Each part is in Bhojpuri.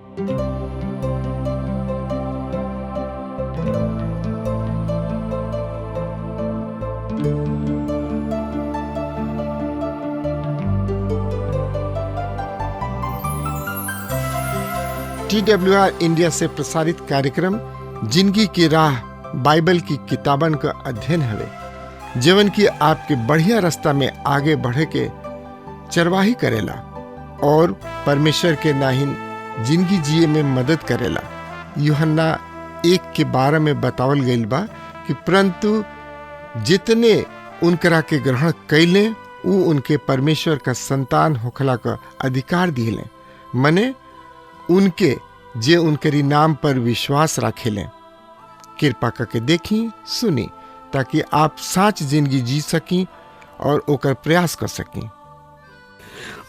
TWR इंडिया से प्रसारित कार्यक्रम जिंदगी की राह बाइबल की किताबन का अध्ययन हवे, जीवन की आपके बढ़िया रास्ता में आगे बढ़े के चरवाही करेला और परमेश्वर के नाहिन जिंदगी जिए में मदद करेला। यूहन्ना 1:12 में बतावल गईल बा कि परंतु जितने उनकरा के ग्रहण कैले उ उनके परमेश्वर का संतान होखला का अधिकार दिले, मने उनके जे उनके नाम पर विश्वास रखेले। कृपा करके देखी सुनी ताकि आप सच जिंदगी जी सकी और ओकर प्रयास कर सकी।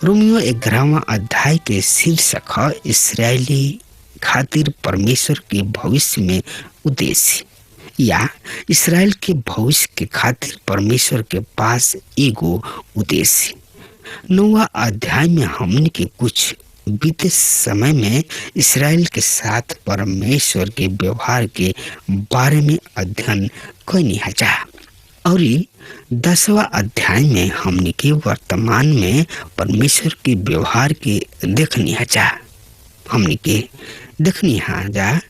रोमियो 11वां अध्याय के शीर्षक है इस्राएली खातिर परमेश्वर के भविष्य में उद्देश्य, या इस्राएल के भविष्य के खातिर परमेश्वर के पास एगो उद्देश्य। 9वां अध्याय में हमने के कुछ बीते समय में इस्राएल के साथ परमेश्वर के व्यवहार के बारे में अध्ययन करनी है और 10वां अध्याय में हमने के वर्तमान में परमेश्वर के व्यवहार के देखनी है हमने के देखनी है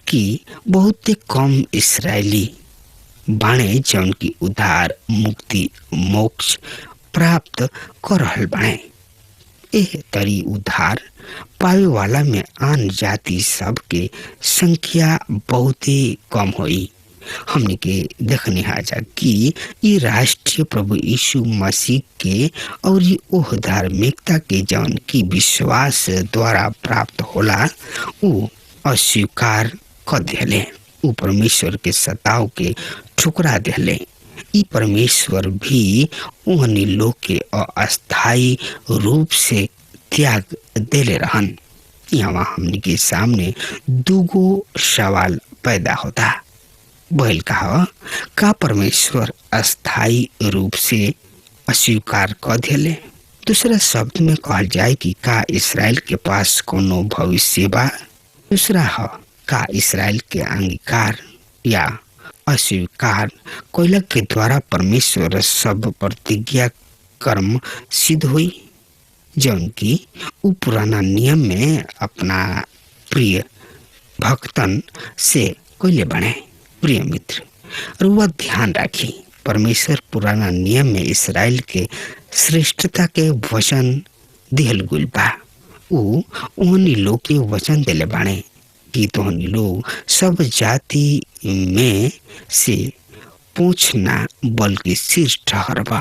कि बहुत कम इस्राएली बाणे जौन की उद्धार मुक्ति मोक्ष प्राप्त कर रहल बाणे। एह तरी उद्धार पावे वाला में आन जाति सब के संख्या बहुत ही कम हुई। हमने के देखने हाजा कि ये राष्ट्रीय प्रभु यीशु मसीह के और ओह धार्मिकता के जौन की विश्वास द्वारा प्राप्त होला उ अस्वीकार कर दिले, उ परमेश्वर के सताव के ठुकरा दिले। ई परमेश्वर भी उन्हीं लोग के अस्थायी रूप से त्याग देले रहन। यहाँ हमने के सामने दूगो सवाल पैदा होता। पहल का परमेश्वर अस्थायी रूप से अस्वीकार कर दिले? दूसरा शब्द में कहल जाए कि का इस्राएल के पास कोनो भविष्य बा? दूसरा है का इस्राएल के अंगीकार या अस्वीकार कोयला के द्वारा परमेश्वर सब प्रतिज्ञा कर्म सिद्ध हुई जौन की उ पुराना नियम में अपना प्रिय भक्तन से कोयले बने। प्रिय मित्र, रुआ ध्यान राखी परमेश्वर पुराना नियम में इस्राएल के श्रेष्ठता के वचन दिहल गुल बा। उ उन्हीं लोग के वचन दिले बाणे कि तोहनी लोग सब जाति में से पूछना बल्कि सिर ठहरबा।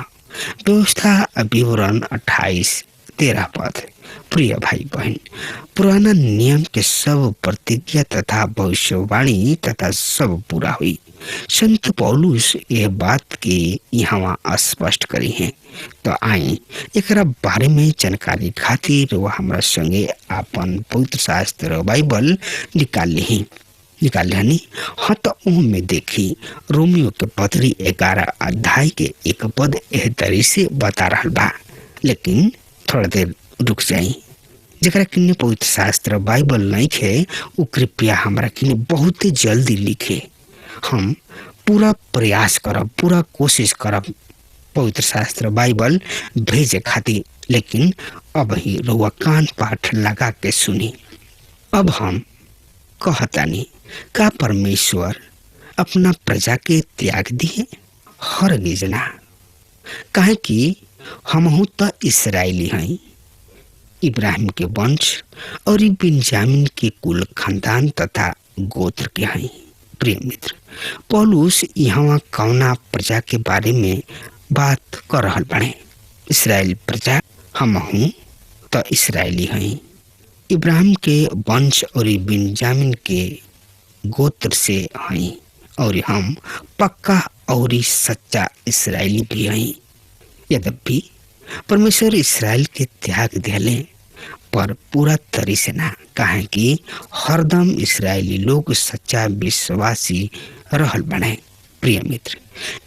व्यवस्था विवरण 28-13 पद। प्रिय भाई बहन, पुराना नियम के सब प्रतिज्ञा तथा भविष्यवाणी तथा सब पूरा हुई। संत पौलुस यह बात के यहाँ स्पष्ट करी है। तो आई एकरा बारे में जानकारी खातिर वह हमारा संगे अपन पवित्र शास्त्र बाइबल निकाल ली। हाँ तो में देखी रोमियो के पत्री 11 अध्याय के 1 पद एह तरी से बता रहा बा। लेकिन थोड़ा देर रुक जाई। जरा किन्ने पवित्र शास्त्र बाइबल नहीं खे वो कृपया हमारा किन्ने बहुत जल्दी लिखे। हम पूरा प्रयास करब, पूरा कोशिश करब पवित्र शास्त्र बाइबल भेजे खातिर। लेकिन अब ही रुआ कान पाठ लगा के सुनी। अब हम कहतानी का परमेश्वर अपना प्रजा के त्याग दिए? हरगिज ना। काहे कि हमहू तो इस्राएली हैं, इब्राहिम के वंश और बिन्यामीन के कुल खानदान तथा गोत्र के हैं। प्रिय मित्र, पौलुस यहाँ कौना प्रजा के बारे में बात कर रहल बाड़े? इस्राएल प्रजा हमहू तो इस्राएली हैं, इब्राहिम के वंश और बिन्यामीन के गोत्र से हैं और हम पक्का और सच्चा इस्राएली भी हैं। यद्यपि परमेश्वर इस्राएल के त्याग दिले पर पूरा तरी से ना, काहे कि हरदम इस्राएली लोग सच्चा विश्वासी रहल बने। प्रिय मित्र,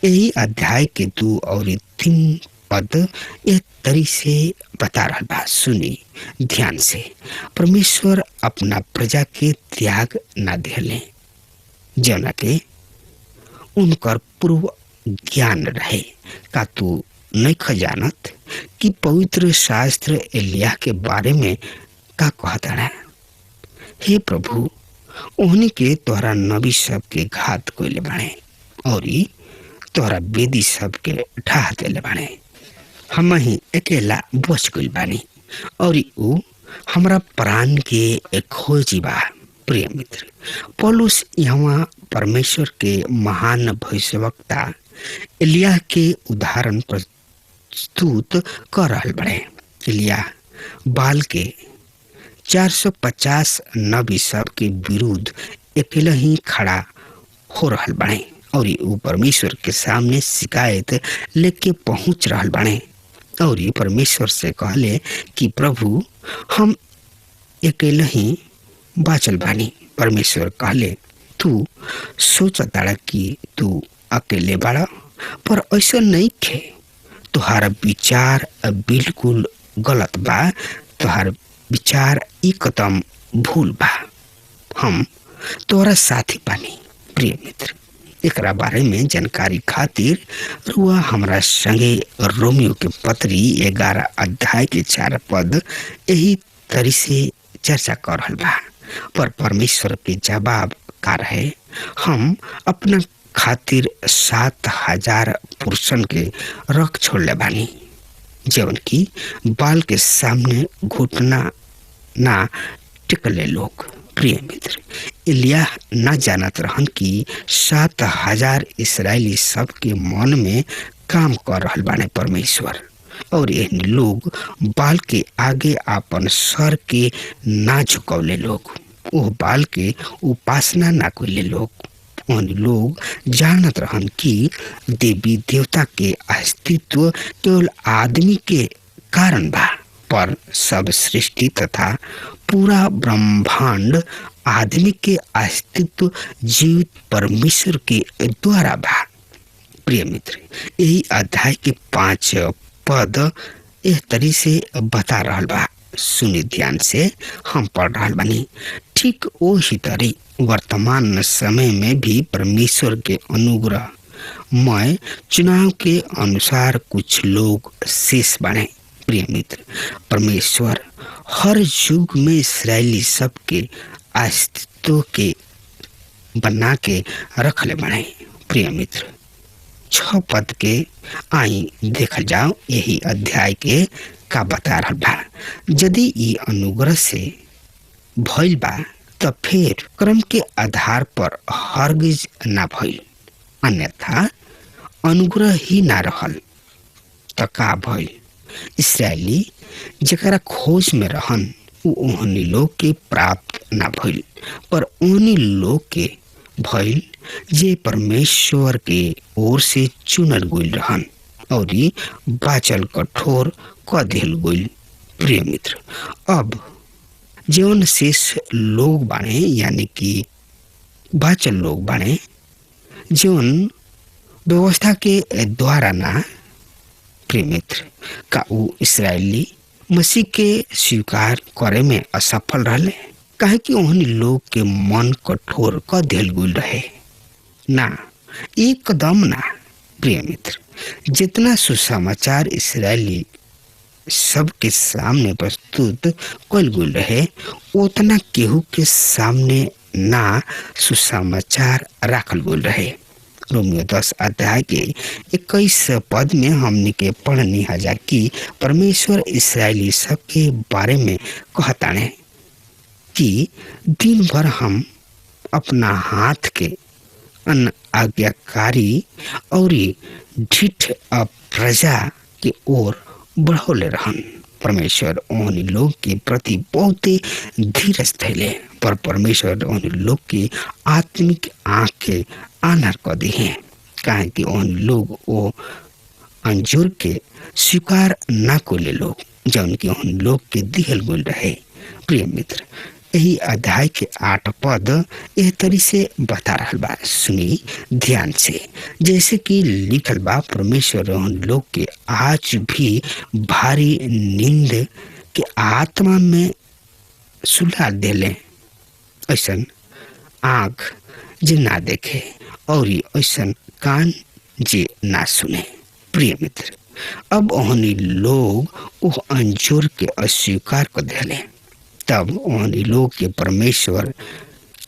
यही अध्याय के 2 और 3 पद यह तरी से बता रहा बा। सुनी ध्यान से। परमेश्वर अपना प्रजा के त्याग ना दिले, जना के उनकर पूर्व ज्ञान रहे। का तू नहीं खजानत कि पवित्र शास्त्र एलिया के बारे में का कहता है? हे प्रभु, ओहनी के तोहरा नबी सब के घात कोइले बाणे और तोहरा वेदी सब के ढाह देले बाणे। हम ही अकेला बच गइल बानी और ऊ हमरा प्राण के खोजी बा। प्रिय मित्र, पौलुस यहाँ परमेश्वर के महान भविष्यवक्ता एलिया के उदाहरण प्रस्तुत कर रहल बड़े। एलिया बाल के 450 नबी सब के विरुद्ध अकेला ही खड़ा हो रहल बड़े और वो परमेश्वर के सामने शिकायत लेके पहुंच रहल बड़े और परमेश्वर से कहले कि प्रभु, हम अकेले ही बाचल बानी। परमेश्वर कहले, तू सोचता कि तू अकेले बाड़ा, पर ऐसा नहीं खे। तुहारा विचार बिल्कुल गलत बा। तुहार विचार एकदम भूल बा। हम तोरा साथी बानी। प्रिय मित्र, एकरा बारे में जानकारी खातिर रुआ हमरा संगे रोमियो के पत्री 11 अध्याय के 4 पद यही तरी से चर्चा कर रहल बा। पर परमेश्वर के जवाब का रहे? हम अपना खातिर 7,000 पुरुषन के रख छोड़ले बानी, जवन की बाल के सामने घुटना ना टिकले लोग। प्रिय मित्र, एलिया न जानत रहन कि 7,000 इसराइली सब के मन में काम कर रहल बाने परमेश्वर, और ये लोग बाल के आगे अपन सर के ना झुकौले लोग, वो बाल के उपासना ना कइले लोग। उन लोग जानत रहन कि देवी देवता के अस्तित्व केवल आदमी के कारण बा, पर सब सृष्टि तथा पूरा ब्रह्मांड आदमी के अस्तित्व जीवित परमेश्वर के द्वारा बा। प्रिय मित्र, यही अध्याय के 5 पद इस तरी से बता रहल बा। सुनि ध्यान से, हम पढ़ रहल बानी। ठीक वही तरी वर्तमान समय में भी परमेश्वर के अनुग्रह मय चुनाव के अनुसार कुछ लोग शेष बने। प्रिय मित्र, परमेश्वर हर युग में इस्राएली सब के अस्तित्व के बना के रखले बने। प्रिय मित्र, 6 पद के आई देखल जाओ यही अध्याय के का बता रहल बा। यदि ये अनुग्रह से भइल बा तो फिर क्रम के आधार पर हरगिज ना भइल, अन्यथा अनुग्रह ही ना रहल तो का भइल? इसराइली जकरा खोज में रहन ओहनी लोग के प्राप्त ना भइल, पर ओहनी लोग के भइल जे परमेश्वर के ओर से चुनल गइल रहन और बाचल कठोर क दिल गइल। प्रिय मित्र, अब जौन शेष लोग बाने यानी कि बाचल लोग बाने जौन व्यवस्था के द्वारा ना, प्रिय मित्र, का ऊ इसराइली मसीह के स्वीकार करे में असफल रहले, काहे कि उन्हीं लोग के मन कठोर क दिल गइल रहे ना, एकदम ना। प्रिय मित्र, जितना सुसमाचार इसराइली सबके सामने प्रस्तुत कल गइल रहे, उतना केहू के सामने ना सुसमाचार राखल गइल रहे। रोमियो 10 अध्याय के 21 पद में हमने के पढ़नी हजा कि परमेश्वर इसराइली सब के बारे में कहताने कि दिन भर हम अपना हाथ के अनाज्ञाकारी और ढीठ प्रजा के ओर बढ़ौले रहन। परमेश्वर उन लोग के प्रति बहुत धीरज थैले, पर परमेश्वर उन लोग की आत्मिक आँख के आनर कर दी है, काहे कि उन लोग वो अंजुर के स्वीकार ना कोले लोग जौन की उन लोग के दिहल गुल रहे। प्रिय मित्र, यही अध्याय के 8 पद एह तरी से बता रहा बा। सुनी ध्यान से। जैसे कि लिखल बा, परमेश्वर उन लोग के आज भी भारी नींद के आत्मा में सुला देले, ऐसन आँख जे ना देखे और ऐसन कान जे ना सुने। प्रिय मित्र, अब ओहनी लोग वो अंजोर के अस्वीकार कर दिले, तब ओहनी लोग के परमेश्वर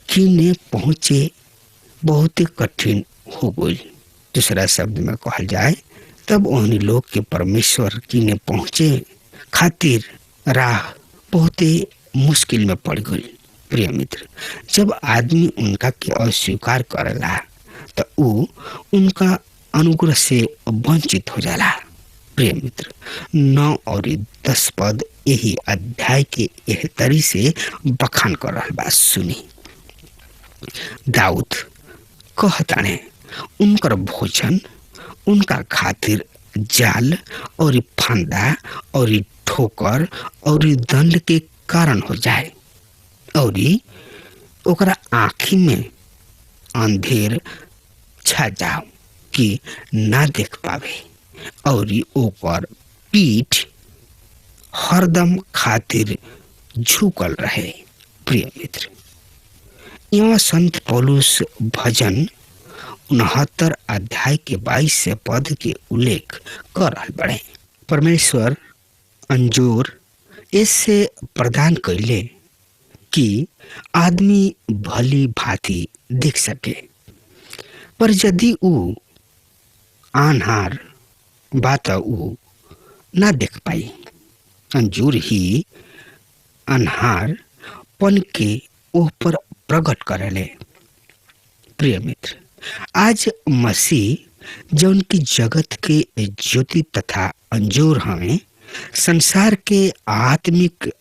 किने पहुँचे बहुत कठिन हो गई। दूसरा शब्द में कहल जाए, तब ओहनी लोग के परमेश्वर किने पहुँचे खातिर राह बहुत मुश्किल में पड़ गई। प्रिय मित्र, जब आदमी उनका के अस्वीकार करला तो वो उनका अनुग्रह से वंचित हो जाला। प्रिय मित्र, 9 और 10 पद यही अध्याय के एह तरी से बखान कर रहा बा। सुनी। दाऊद कहताने, उनकर भोजन उनका खातिर जाल और फंदा और ठोकर और दंड के कारण हो जाए और ओकरा आँखी में अंधेर छा जाओ कि ना देख पावे और ओकर पीठ हरदम खातिर झुकल रहे। प्रिय मित्र, यहाँ संत पौलुस भजन 69 अध्याय के 22 पद के उल्लेख कर रहा बड़े। परमेश्वर अंजोर इससे प्रदान कैले कि आदमी भली भांति देख सके, पर यदि ऊ आन्हार बात ऊ ना देख पाई। अंजूर ही अन्हार पन के ओह पर प्रकट करेले। प्रिय मित्र, आज मसीह जौन की जगत के ज्योति तथा अंजोर हमें संसार के आत्मिक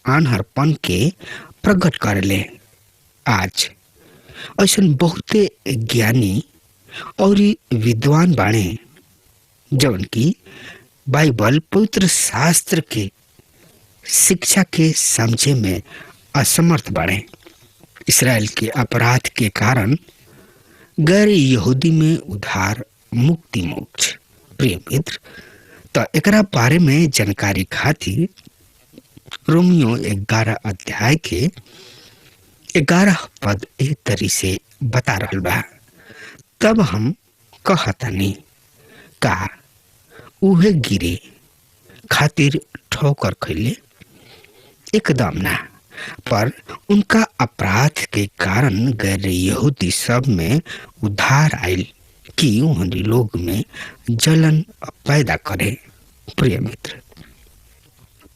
आन्हरपन के प्रकट करेले। आज ऐसा बहुत ज्ञानी और विद्वान बाणे जौन की बाइबल पवित्र शास्त्र के शिक्षा के समझे में असमर्थ बाणे। इसराइल के अपराध के कारण गैर यहूदी में उधार मुक्ति मोक्ष। प्रिय मित्र, तो एकरा बारे में जानकारी खातिर रोमियो 11 अध्याय के 11 पद एक तरी से बता रहल बा। तब हम कहतनी का उहे गिरे खातिर ठोकर खैले, एकदम ना, पर उनका अपराध के कारण गैर यहूदी सब में उधार आयल कि उन्हीं लोग में जलन पैदा करे। प्रिय मित्र,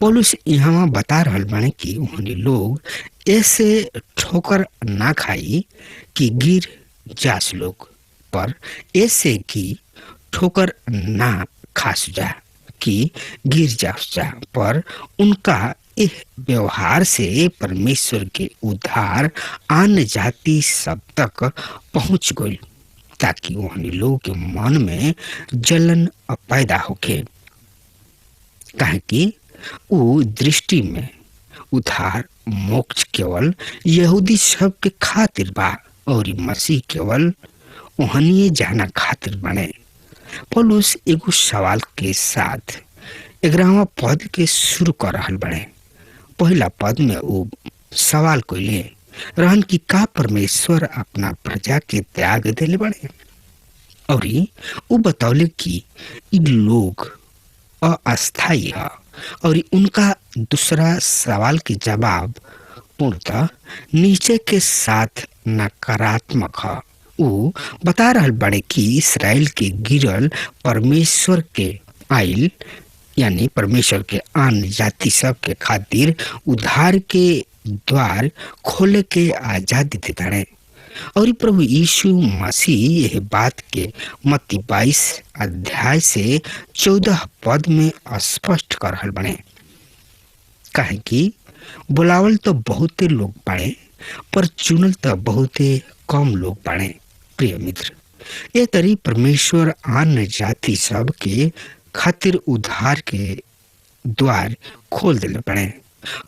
पौलुस यहाँ बता रहल बाने कि उन्हीं लोग ऐसे ठोकर ना खाई कि गिर जास लोग, पर ऐसे कि ठोकर ना खास जा कि गिर जास जा, पर उनका इस व्यवहार से परमेश्वर के उद्धार अन्य जाति सब तक पहुंच गई, ताकि उन्हीं लोग के मन में जलन पैदा होके। काहे कि वो दृष्टि में उद्धार मोक्ष केवल यहूदी सब के खातिर बा और मसीह केवल ओहनिए जाना खातिर बने। पौलुस एगो सवाल के साथ 11वां पद के शुरू कर रहल बने। पहला पद में वो सवाल कइले रहन कि का परमेश्वर अपना प्रजा के त्याग देले बने, और वो बतौले कि इ लोग अस्थायी है। और उनका दूसरा सवाल के जवाब पूर्णतः नीचे के साथ नकारात्मक है। वो बता रहल बड़े कि इसराइल के गिरल परमेश्वर के आइल, यानी परमेश्वर के अन्य जाति सब के खातिर उद्धार के द्वार खोले के आजादी देता है। और प्रभु यीशु मसीह यह बात के मत्ती 22 अध्याय से 14 पद में स्पष्ट कर रहल बने। काहे कि बुलावल तो बहुते लोग बाड़े, पर चुनल तो बहुते कम लोग बाड़े। प्रिय मित्र, ये तरी परमेश्वर अन्य जाति सब के खातिर उद्धार के द्वार खोल दिले बने,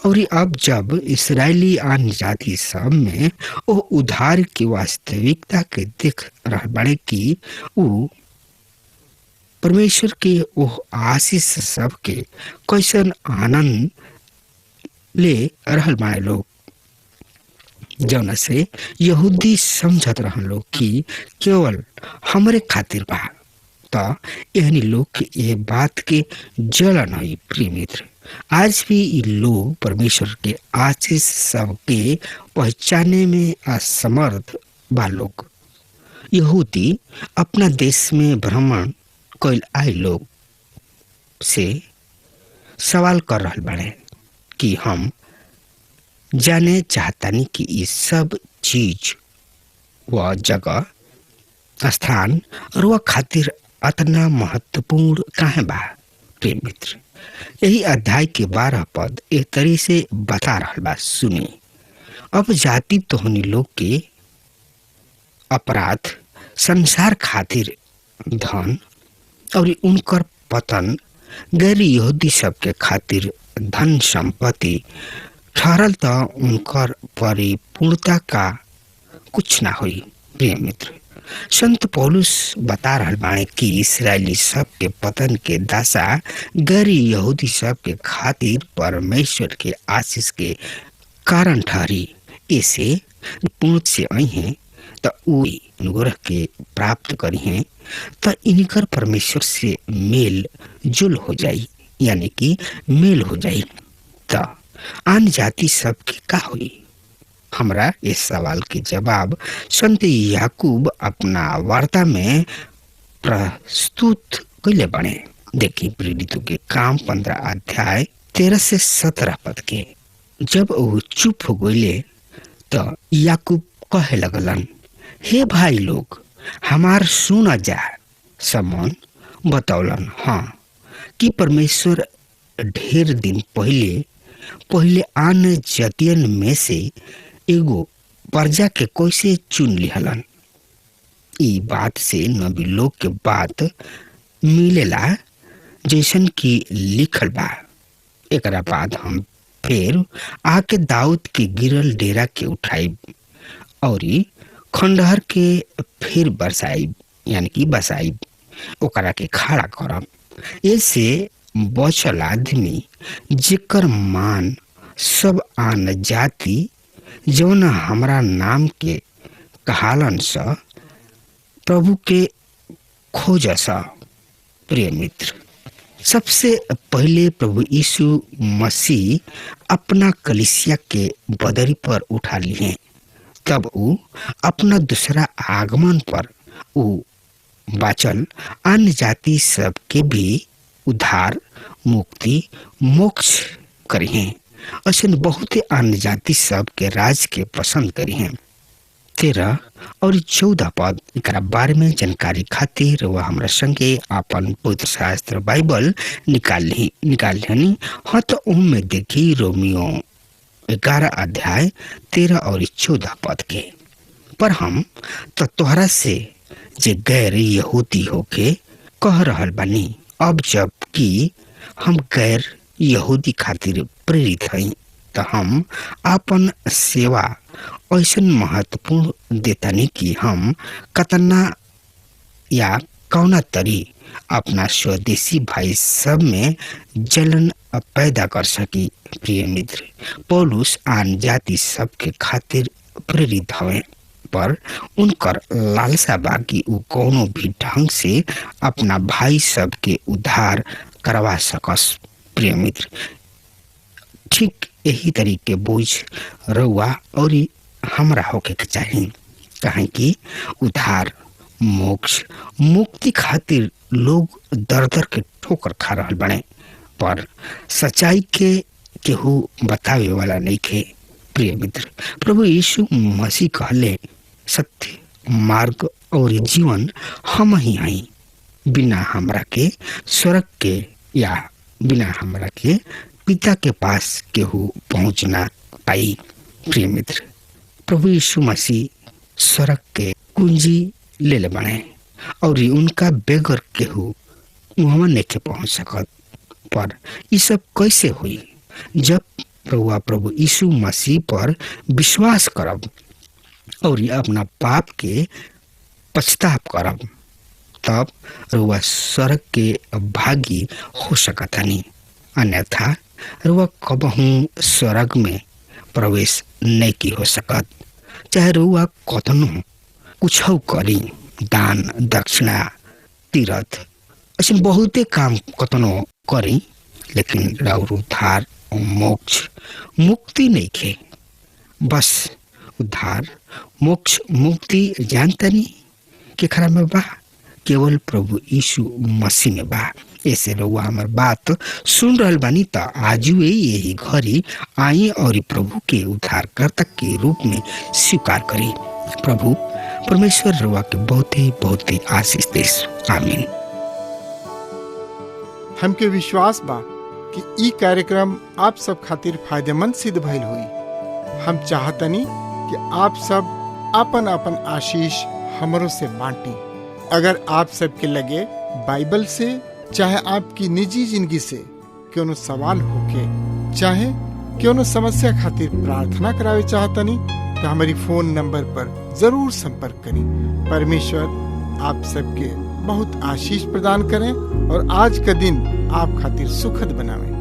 और अब जब इसराइली अन्य जाति सब में वो उधार की वास्तविकता के देख रह बड़े कि उ परमेश्वर के वो आशीष सब के कैसन आनंद ले रहल बाड़े लोग, जौना से यहूदी समझत रहन लोग कि केवल हमरे खातिर बा, तो एहनी लोग के ये बात के जलन हुई। प्रिय मित्र, आज भी ये लोग परमेश्वर के आशीष सबके पहचाने में असमर्थ बा लोग। यहूदी अपना देश में भ्रमण कैल आए लोग से सवाल कर रहल बाड़े कि हम जाने चाहतानी कि ये सब चीज व जगह, स्थान और वह खातिर अतना महत्वपूर्ण काहे बा। प्रिय मित्र, यही अध्याय के 12 पद एक तरी से बता रहल बा। सुनी, अब जाति तोहनी लोग के अपराध, संसार खातिर धन और उनकर पतन, गैर यहूदी सबके खातिर धन संपत्ति ठहरल तो उनकर परिपूर्णता का कुछ ना हुई। प्रिय मित्र, संत पौलुस बता रहल बाणे कि इस्राएली सब के पतन के दशा गैर यहूदी सब के खातिर परमेश्वर के आशीष के कारण ठहरी। ऐसे पूर्ण से आई हैं तो अनुग्रह के प्राप्त करी हैं तो इनकर परमेश्वर से मेल जुल हो जाई, यानी कि मेल हो जाई। तो अन्य जाति सब की का हुई? हमरा इस सवाल के जवाब संत याकूब अपना वार्ता में प्रस्तुत कैले बने। देखिए प्रेरितों के काम 15 अध्याय 13 से 17 पद के। जब वो चुप हो गए तो याकूब कहे लगलन, हे भाई लोग, हमार सुना जा। समौन बतौलन, हाँ, कि परमेश्वर ढेर दिन पहले आन जातियन में से एगो प्रजा के कैसे चुन लिहलन। ई बात से नबी लोग के बात मिलेला जैसन कि लिखल बा। एकरा बाद हम फिर आके दाऊद के गिरल डेरा के उठाई और खंडहर के फिर बरसाई, यानी कि बसाई, ओकरा के खड़ा करब। ऐसे बचल आदमी जेकर मान सब आन जाति जौन हमरा नाम के कहालन स प्रभु के खोज स। प्रिय मित्र, सबसे पहले प्रभु यीशु मसीह अपना कलीसिया के बदरी पर उठा लिए, तब वो अपना दूसरा आगमन पर वो बाचल अन्य जाति सब के भी उद्धार, मुक्ति, मोक्ष करी हैं। ऐसे बहुत अन्य जाति सब के राज के पसंद करी हैं। 13 और 14 पद एक बारे में जानकारी खातिर वह हमरा संगे अपन पवित्र शास्त्र बाइबल निकाल ली। हाँ, तो उनमें देखी रोमियो 11 अध्याय 13 और 14 पद के। पर हम तो तोहरा से जे गैर यहूदी होके कह रहल बानी, अब जब कि हम गैर यहूदी खातिर प्रेरित हई, तो हम अपन सेवा ऐसा महत्वपूर्ण देतानी कि हम कतना या कौना तरी अपना स्वदेशी भाई सब में जलन पैदा कर सकी। प्रिय मित्र, पौलुस आन जाति सब के खातिर प्रेरित हवे, पर उनकर लालसा बा कि उ कोनो भी ढंग से अपना भाई सब के उद्धार करवा सकस। प्रिय मित्र, ठीक यही तरीके बोझ रउआ और हमरा होके के चाहिए, कहे कि उद्धार, मोक्ष, मुक्ति खातिर लोग दर दर के ठोकर खा रहल बने, पर सच्चाई के केहू बतावे वाला नहीं खे। प्रिय मित्र, प्रभु यीशु मसीह कहले, सत्य, मार्ग और जीवन हम ही आई, बिना हमरा के स्वर्ग के या बिना हमरा के पिता के पास केहू पहुंच ना पाई। प्रिय मित्र, प्रभु यीशु मसीह स्वर्ग के कुंजी ले बने और उनका बेगर केहू वहां नहीं पहुंच सकत। पर ये सब कैसे हुई? जब प्रभु यीशु मसीह पर विश्वास करब और अपना पाप के पछताप करब, तब रुआ स्वर्ग के भागी हो सकतनी। अन्यथा रुआ कबहू स्वर्ग में प्रवेश नहीं की हो सकत। चाहे रुआ कतनो कुछ करी, दान दक्षिणा तीर्थ ऐसे बहुते काम कतनो करी, लेकिन राउर उद्धार मोक्ष मुक्ति नहीं खे। बस उद्धार मोक्ष मुक्ति जानतनी के खरा में बा, केवल प्रभु यीशु मसीह में बा। ऐसे रउआ हमार बात सुन रहल बानी त आजुए यही घड़ी आई और प्रभु के उद्धारकर्ता के रूप में स्वीकार करी। प्रभु परमेश्वर रउआ के बहुत ही आशीष देस। आमीन। हमके विश्वास बा कि ई कार्यक्रम आप सब खातिर फायदेमंद सिद्ध भइल हुई। हम चाहतनी कि आप सब अपन अपन आशीष हमरों से बांटी। अगर आप सबके लगे बाइबल से चाहे आपकी निजी जिंदगी से कोनो सवाल होके, चाहे कोनो समस्या खातिर प्रार्थना करावे चाहतनी, तो हमारी फोन नंबर पर जरूर संपर्क करें। परमेश्वर आप सबके बहुत आशीष प्रदान करें और आज का दिन आप खातिर सुखद बनावे।